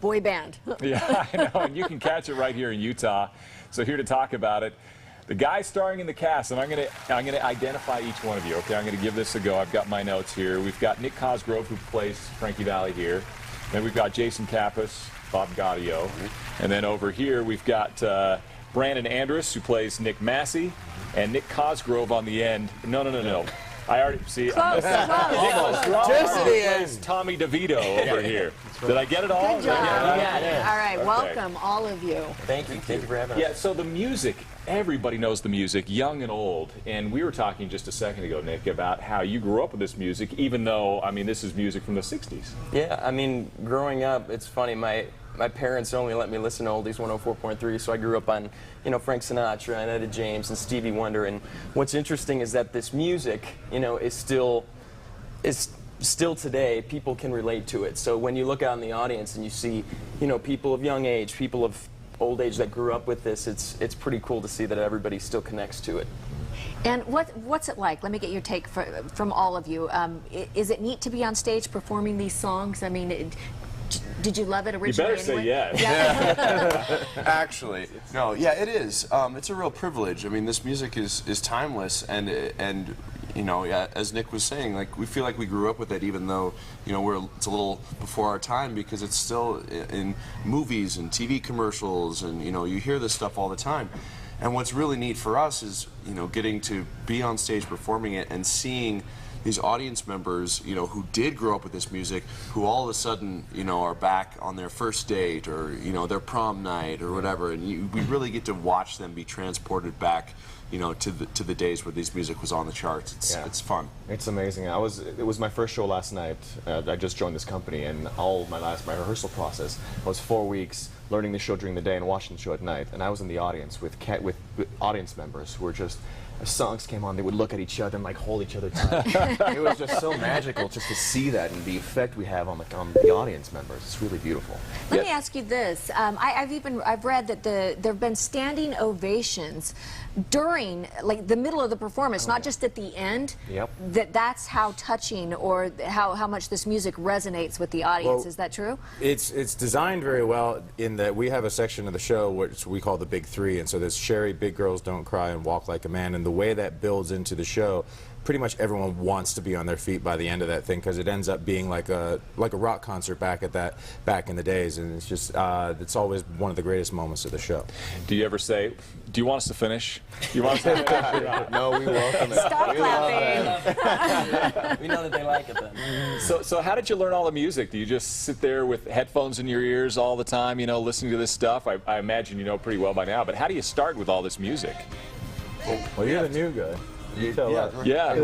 boy band. Yeah, I know, and you can catch it right here in Utah. So here to talk about it, the guy starring in the cast, and I'm gonna identify each one of you. Okay, I'm gonna give this a go. I've got my notes here. We've got Nick Cosgrove, who plays Frankie Valli here. Then we've got Jason Kappus, Bob Gaudio, and then over here we've got Brandon Andrus, who plays Nick Massey, and Nick Cosgrove on the end. No. I already see. Close. Just at the end. Tommy DeVito over here. Did I get it all? Good job. Yeah. All right, Okay. welcome all of you. Thank you for having us. Yeah, so the music, everybody knows the music, young and old. And we were talking just a second ago, Nick, about how you grew up with this music, even though, I mean, this is music from the 60s. Yeah, I mean, growing up, it's funny, my parents only let me listen to Oldies 104.3, so I grew up on, you know, Frank Sinatra and Etta James and Stevie Wonder. And what's interesting is that this music, you know, is still today, people can relate to it. So when you look out in the audience and you see, you know, people of young age, people of old age that grew up with this, it's pretty cool to see that everybody still connects to it. And what's it like? Let me get your take from all of you. Is it neat to be on stage performing these songs? I mean, did you love it originally? You better anyway? say yes. Actually, no, yeah, it is. It's a real privilege. I mean, this music is timeless, and you know, yeah, as Nick was saying, like, we feel like we grew up with it, even though, you know, it's a little before our time, because it's still in movies and TV commercials, and, you know, you hear this stuff all the time. And what's really neat for us is, you know, getting to be on stage performing it and seeing these audience members, you know, who did grow up with this music, who all of a sudden, you know, are back on their first date or, you know, their prom night or whatever, and we really get to watch them be transported back, you know, to the days where this music was on the charts. It's fun. It's amazing. It was my first show last night. I just joined this company, and all my rehearsal process was 4 weeks learning the show during the day and watching the show at night. And I was in the audience with audience members who were just, as songs came on, they would look at each other and like hold each other tight. It was just so magical just to see that and the effect we have on the audience members. It's really beautiful. Let me ask you this. I've read that there have been standing ovations during, like, the middle of the performance, not just at the end. Yep. That's how touching or how much this music resonates with the audience. Well, is that true? It's designed very well in that we have a section of the show which we call the Big Three, and so there's Sherry, Big Girls Don't Cry, and Walk Like a Man, and the way that builds into the show, pretty much everyone wants to be on their feet by the end of that thing, because it ends up being like a rock concert back in the days, and it's just it's always one of the greatest moments of the show. Do you ever say, do you want us to finish? Do you want us to finish? No, we welcome it. Stop clapping. We know that they like it then. So how did you learn all the music? Do you just sit there with headphones in your ears all the time, you know, listening to this stuff? I imagine you know pretty well by now, but how do you start with all this music? Well, you're the new guy. You tell us. Yeah,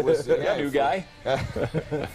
new guy.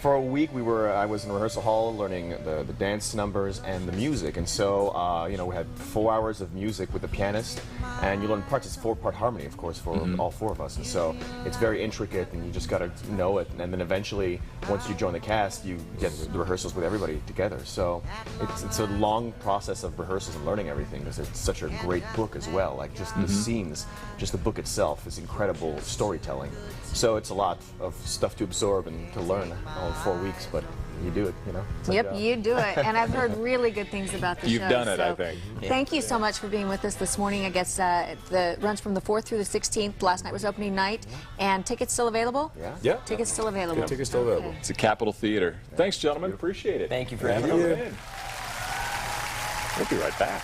For a week, I was in rehearsal hall learning the dance numbers and the music, and so you know, we had 4 hours of music with the pianist, and you learn parts. It's 4-part harmony, of course, for all 4 of us, and so it's very intricate, and you just got to know it. And then eventually, once you join the cast, you get the rehearsals with everybody together. So it's a long process of rehearsals and learning everything, because it's such a great book as well. Like, just the scenes, just the book itself is incredible storytelling. So it's a lot of stuff to absorb and to learn all in 4 weeks, but you do it, you know. Yep, you do it. And I've heard really good things about the show. You've done it, so I think. Thank you so much for being with us this morning. I guess it runs from the 4th through the 16th. Last night was opening night. And tickets still available? Yeah. Tickets still available. Yeah, tickets still available. Okay. It's a Capitol Theater. Thanks, gentlemen. Appreciate it. Thank you for having us. We'll be right back.